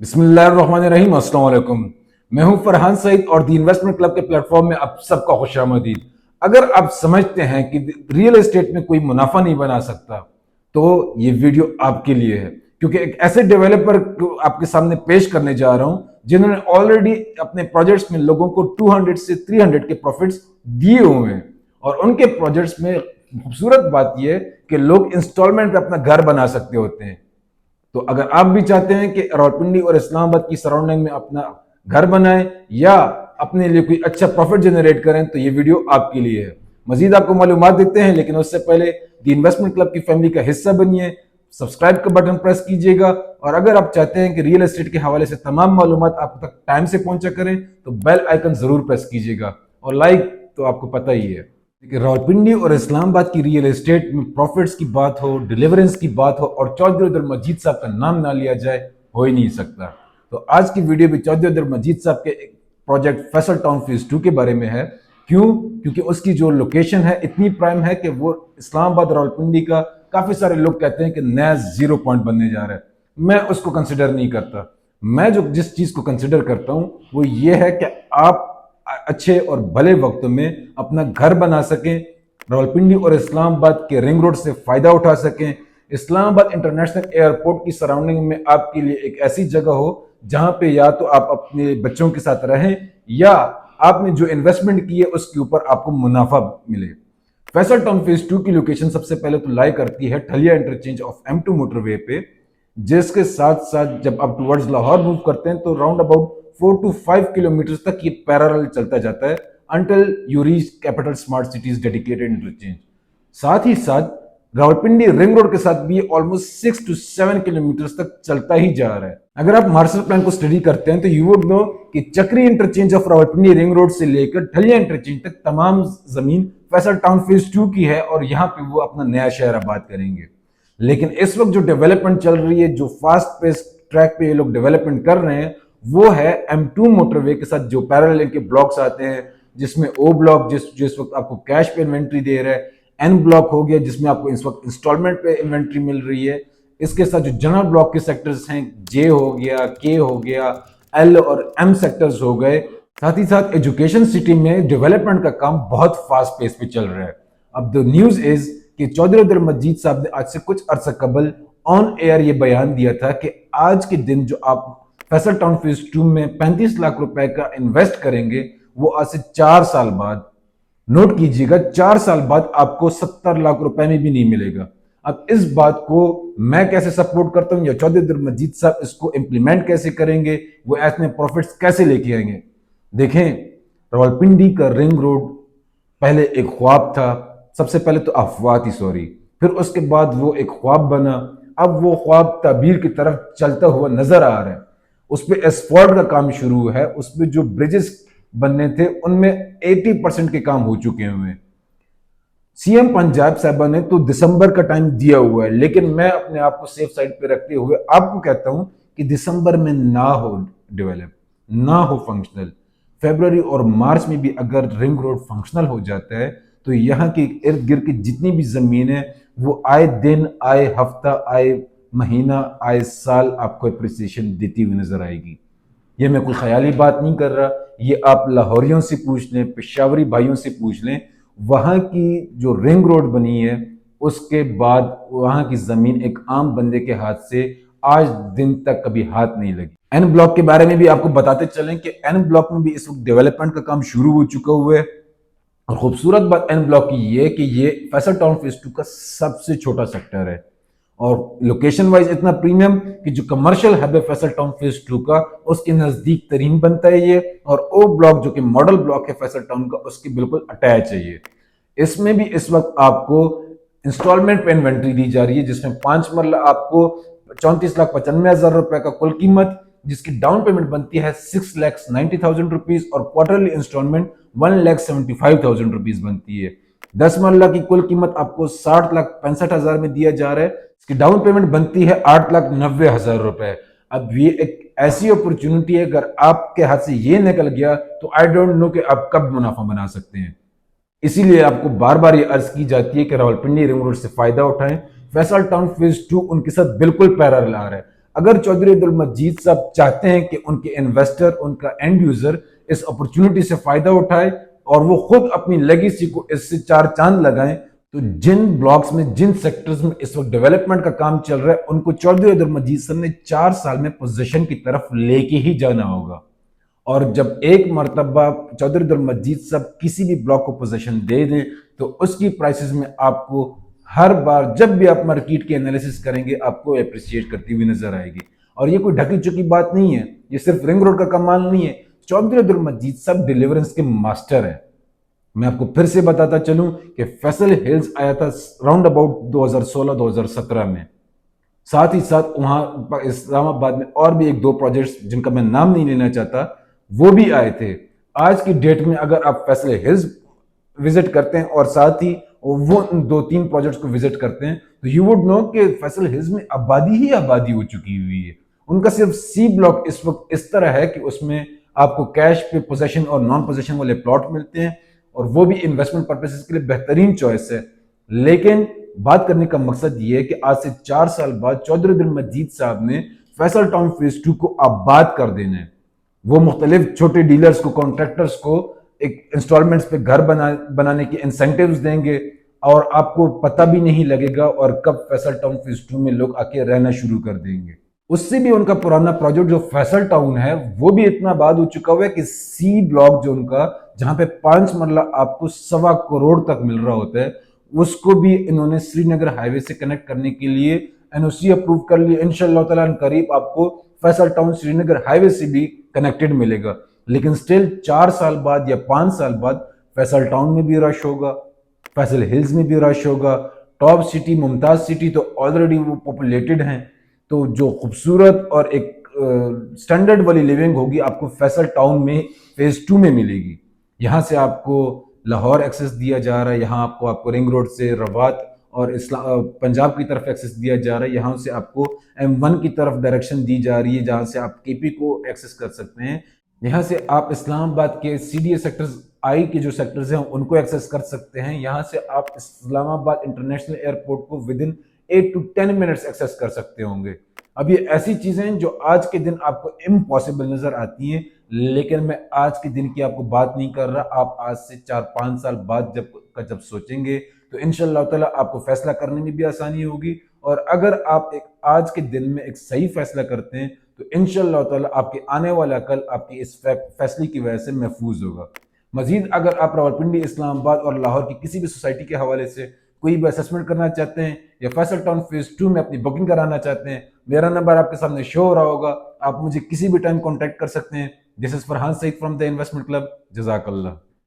बिस्मिल्लाहिर्रहमानिर्रहीम। अस्सलाम वालेकुम। मैं हूं फरहान सईद और दी इन्वेस्टमेंट क्लब के प्लेटफॉर्म में आप सबका खुशामदीद। अगर आप समझते हैं कि रियल एस्टेट में कोई मुनाफा नहीं बना सकता तो ये वीडियो आपके लिए है, क्योंकि एक ऐसे डेवलपर को आपके सामने पेश करने जा रहा हूं जिन्होंने ऑलरेडी अपने प्रोजेक्ट्स में लोगों को 200 से 300 के प्रॉफिट्स दिए हुए हैं। और उनके प्रोजेक्ट्स में खूबसूरत बात यह है कि लोग इंस्टॉलमेंट पे अपना घर बना सकते होते हैं। तो अगर आप भी चाहते हैं कि रावलपिंडी और इस्लामाबाद की सराउंडिंग में अपना घर बनाएं या अपने लिए कोई अच्छा प्रॉफिट जनरेट करें तो ये वीडियो आपके लिए है। मजीद आपको मालूमात देते हैं, लेकिन उससे पहले दी इन्वेस्टमेंट क्लब की फैमिली का हिस्सा बनिए, सब्सक्राइब का बटन प्रेस कीजिएगा। और अगर आप चाहते हैं कि रियल एस्टेट के हवाले से तमाम मालूमात आप तक टाइम से पहुंचा करें तो बेल आइकन जरूर प्रेस कीजिएगा। और लाइक तो आपको पता ही है कि रावलपिंडी और इस्लामाबाद की रियल एस्टेट में प्रॉफिट्स की बात हो, डिलीवरेंस की बात हो और चौधरी अब्दुल मजीद साहब का नाम ना लिया जाए, हो ही नहीं सकता। तो आज की वीडियो भी चौधरी अब्दुल मजीद साहब के प्रोजेक्ट फैसल टाउन फेज 2 के बारे में है। क्यों? क्योंकि उसकी जो लोकेशन है इतनी प्राइम है कि वो इस्लामाबाद रावलपिंडी का काफी सारे लोग कहते हैं कि नया जीरो पॉइंट बनने जा रहा है। मैं उसको कंसिडर नहीं करता। मैं जो जिस चीज को कंसिडर करता हूं वो ये है कि आप अच्छे और भले वक्त में अपना घर बना सकें, रावलपिंडी और इस्लामाबाद के रिंग रोड से फायदा उठा सकें। इस्लामाबाद इंटरनेशनल एयरपोर्ट की सराउंडिंग में आपके लिए एक ऐसी जगह हो जहां पे या तो आप अपने बच्चों के साथ रहें या आपने जो इन्वेस्टमेंट की है उसके ऊपर आपको मुनाफा मिले। फैसल टाउन फेज 2 की लोकेशन सबसे पहले तो लाई करती है ठलिया इंटरचेंज ऑफ M2 मोटरवे पे, जिसके साथ साथ जब आप टुवर्ड्स लाहौर मूव करते हैं तो राउंड अबाउट 4 to 5 किलोमीटर तक ये पैरेलल चलता जाता है until you reach capital smart cities dedicated interchange. साथ ही साथ रावलपिंडी रिंग रोड के साथ भी ऑलमोस्ट 6 to 7 किलोमीटर तक चलता ही जा रहा है। अगर आप मास्टर प्लान को स्टडी करते हैं तो यू वुड नो कि चक्री interchange of Rawalpindi ring road से लेकर ठलिया इंटरचेंज तक तमाम जमीन फैसल टाउन फेज 2 की है और यहाँ पे वो अपना नया शहर आबाद करेंगे। लेकिन इस वक्त जो डेवलपमेंट चल रही है, जो फास्ट पेस ट्रैक पे ये लोग डेवलपमेंट कर रहे हैं, वो है M2 मोटरवे के साथ जो पैरेलल इनके ब्लॉक्स आते हैं, जिसमें O ब्लॉक जिस वक्त आपको कैश पे इन्वेंट्री दे रहा है, N ब्लॉक हो गया जिसमें आपको इस वक्त इंस्टॉलमेंट पे इन्वेंट्री मिल रही है। इसके साथ जो जनरल ब्लॉक के सेक्टर्स हैं, J हो गया, K हो गया, L और M सेक्टर्स हो गए। साथ ही साथ एजुकेशन सिटी में डेवलपमेंट का काम बहुत फास्ट पेस पे चल रहा है। अब द न्यूज इज कि चौधरी अब्दुल मजीद साहब ने आज से कुछ अर्सा कबल ऑन एयर ये बयान दिया था कि आज के दिन जो आप फैसल टाउन फेज 2 में 35 लाख रुपए का इन्वेस्ट करेंगे वो आज से 4 साल बाद, नोट कीजिएगा, 4 साल बाद आपको 70 लाख रुपए में भी नहीं मिलेगा। अब इस बात को मैं कैसे सपोर्ट करता हूं या चौधरी अब्दुल मजीद साहब इसको इंप्लीमेंट कैसे करेंगे, वो ऐसे प्रॉफिट्स कैसे लेके आएंगे। देखें, रावलपिंडी का रिंग रोड पहले एक ख्वाब था, सबसे पहले तो अफवाह थी, सॉरी, फिर उसके बाद वो एक ख्वाब बना। अब वो ख्वाब ताबीर की तरफ चलता हुआ नजर आ रहा है। उस पर एसफॉल्ट का काम शुरू है, उस पर जो ब्रिजेस बनने थे उनमें 80% के काम हो चुके हुए हैं। सीएम पंजाब साहबा ने तो दिसंबर का टाइम दिया हुआ है, लेकिन मैं अपने आप को सेफ साइड पे रखते हुए आपको कहता हूं कि दिसंबर में ना हो डेवलप, ना हो फंक्शनल, फरवरी और मार्च में भी अगर रिंग रोड फंक्शनल हो जाता है तो यहाँ के इर्द गिर्द की जितनी भी जमीन है वो आए दिन, आए हफ्ता, आए महीना, आए साल आपको अप्रिसिएशन देती हुई नजर आएगी। ये मैं कोई ख्याली बात नहीं कर रहा, ये आप लाहौरियों से पूछ लें, पेशावरी भाइयों से पूछ लें। वहां की जो रिंग रोड बनी है उसके बाद वहां की जमीन एक आम बंदे के हाथ से आज दिन तक कभी हाथ नहीं लगी। एन ब्लॉक के बारे में भी आपको बताते चलें कि एन ब्लॉक में भी इस वक्त डेवलपमेंट का काम शुरू हो चुका हुआ है। और खूबसूरत बात एन ब्लॉक की ये कि ये फैसल टाउन फेज 2 का सबसे छोटा सेक्टर है और लोकेशन वाइज इतना प्रीमियम कि जो कमर्शियल हब है फैसल टाउन फेज 2 का उसके नजदीक तरीन बनता है ये। और ओ ब्लॉक जो कि मॉडल ब्लॉक है फैसल टाउन का, उसके बिल्कुल अटैच है ये। इसमें भी इस वक्त आपको इंस्टॉलमेंट पे इन्वेंट्री दी जा रही है, जिसमें 5 मरला आपको 34,95,000 रुपए का कुल कीमत, जिसकी डाउन पेमेंट बनती है 6,90,000 रुपीज और क्वार्टरली इंस्टॉलमेंट 1,75,000 रुपीज बनती है। 10 मरला की कुल कीमत आपको 60,65,000 में दिया जा रहा है, इसकी डाउन पेमेंट बनती है 8,90,000 रुपए। अब ये एक ऐसी अपॉर्चुनिटी है, अगर आपके हाथ से ये निकल गया तो आई डोंट नो कि आप कब मुनाफा बना सकते हैं। इसीलिए आपको बार बार ये अर्ज की जाती है कि रावलपिंडी रिंग रोड से फायदा उठाएं। फैसल टाउन फेज 2 उनके साथ बिल्कुल पैरेलल आ रहा है। अगर चौधरी अब्दुल मजीद साहब चाहते हैं कि उनके इन्वेस्टर, उनका एंड यूजर इस अपॉर्चुनिटी से फायदा उठाए और वो खुद अपनी लेगेसी को इससे चार चांद लगाएं, तो जिन ब्लॉक्स में, जिन सेक्टर्स में इस वक्त डेवलपमेंट का काम चल रहा है, उनको चौधरी अब्दुल मजीद साहब ने 4 साल में पोजीशन की तरफ लेके ही जाना होगा। और जब एक मरतबा चौधरी अब्दुल मजीद साहब किसी भी ब्लॉक को पोजीशन दे दें, तो उसकी प्राइसेस में आपको हर बार जब भी आप मार्केट की एनालिसिस करेंगे, आपको अप्रिशिएट करती हुई नजर आएगी। और ये कोई ढकी चुकी बात नहीं है, ये सिर्फ रिंग रोड का कमाल नहीं है। चौधरी अब्दुल मजीद साहब डिलीवरेंस के मास्टर है। मैं आपको फिर से बताता चलूं कि फैसल हिल्स आया था राउंड अबाउट 2016-2017 में। साथ ही साथ वहां इस्लामाबाद में और भी एक दो प्रोजेक्ट्स जिनका मैं नाम नहीं लेना चाहता, वो भी आए थे। आज की डेट में अगर आप फैसल हिल्स विजिट करते हैं और साथ ही वो 2-3 प्रोजेक्ट्स को विजिट करते हैं, तो यू वुड नो कि फैसल हिल्स में आबादी ही आबादी हो चुकी हुई है। उनका सिर्फ सी ब्लॉक इस वक्त इस तरह है कि उसमें आपको कैश पे पोजेशन और नॉन पोजेशन वाले प्लॉट मिलते हैं, और वो भी इन्वेस्टमेंट पर्पसेस के लिए बेहतरीन चॉइस है। लेकिन बात करने का मकसद ये है कि आज से 4 साल बाद चौधरी अब्दुल मजीद साहब ने फैसल टाउन फेज 2 को आबाद कर देना है। वो मुख्तलिफ छोटे डीलर्स को, कॉन्ट्रैक्टर्स को एक इंस्टॉलमेंट्स पे घर बनाने के इंसेंटिव्स देंगे, और आपको पता भी नहीं लगेगा और कब फैसल टाउन फेज 2 में लोग आके रहना शुरू कर देंगे। उससे भी उनका पुराना प्रोजेक्ट जो फैसल टाउन है, वो भी इतना आबाद हो चुका हुआ है कि सी ब्लॉक जो उनका, जहां पे 5 मरला आपको 1.25 करोड़ तक मिल रहा होता है, उसको भी इन्होंने श्रीनगर हाईवे से कनेक्ट करने के लिए एनओसी अप्रूव कर लिया। इंशाल्लाह ताला करीब आपको फैसल टाउन श्रीनगर हाईवे से भी कनेक्टेड मिलेगा। लेकिन स्टिल 4 साल बाद या 5 साल बाद फैसल टाउन में भी रश होगा, फैसल हिल्स में भी रश होगा। टॉप सिटी, मुमताज सिटी तो ऑलरेडी वो पॉपुलेटेड हैं, तो जो खूबसूरत और एक स्टैंडर्ड वाली लिविंग होगी आपको फैसल टाउन में फेज 2 में मिलेगी। यहाँ से आपको लाहौर एक्सेस दिया जा रहा है, यहाँ आपको रिंग रोड से रवात और पंजाब की तरफ एक्सेस दिया जा रहा है, यहाँ से आपको M1 की तरफ डायरेक्शन दी जा रही है, जहाँ से आप KP को एक्सेस कर सकते हैं। यहाँ से आप इस्लामाबाद के CDA सेक्टर्स, आई के जो सेक्टर्स हैं उनको एक्सेस कर सकते हैं। यहाँ से आप इस्लामाबाद इंटरनेशनल एयरपोर्ट को within 8 to 10 minutes access कर सकते होंगे। अब ये ऐसी चीजें जो आज के दिन आपको इम्पॉसिबल नजर आती हैं, लेकिन मैं आज के दिन की आपको बात नहीं कर रहा। आप आज से 4-5 साल बाद जब सोचेंगे, तो इंशाल्लाह ताला आपको फैसला करने में भी आसानी होगी। और अगर आप एक आज के दिन में एक सही फैसला करते हैं, तो इंशाल्लाह ताला आपके आने वाला कल आपकी इस फैसले की वजह से महफूज होगा। मजीद अगर आप रावलपिंडी, इस्लामाबाद और लाहौर की किसी भी सोसाइटी के हवाले से कोई भी असेसमेंट करना चाहते हैं या फैसल टाउन फेज 2 में अपनी बुकिंग कराना चाहते हैं, मेरा नंबर आपके सामने शो हो रहा होगा। आप मुझे किसी भी टाइम कॉन्टैक्ट कर सकते हैं। This is Farhan Saeed from the investment club. जज़ाकल्लाह।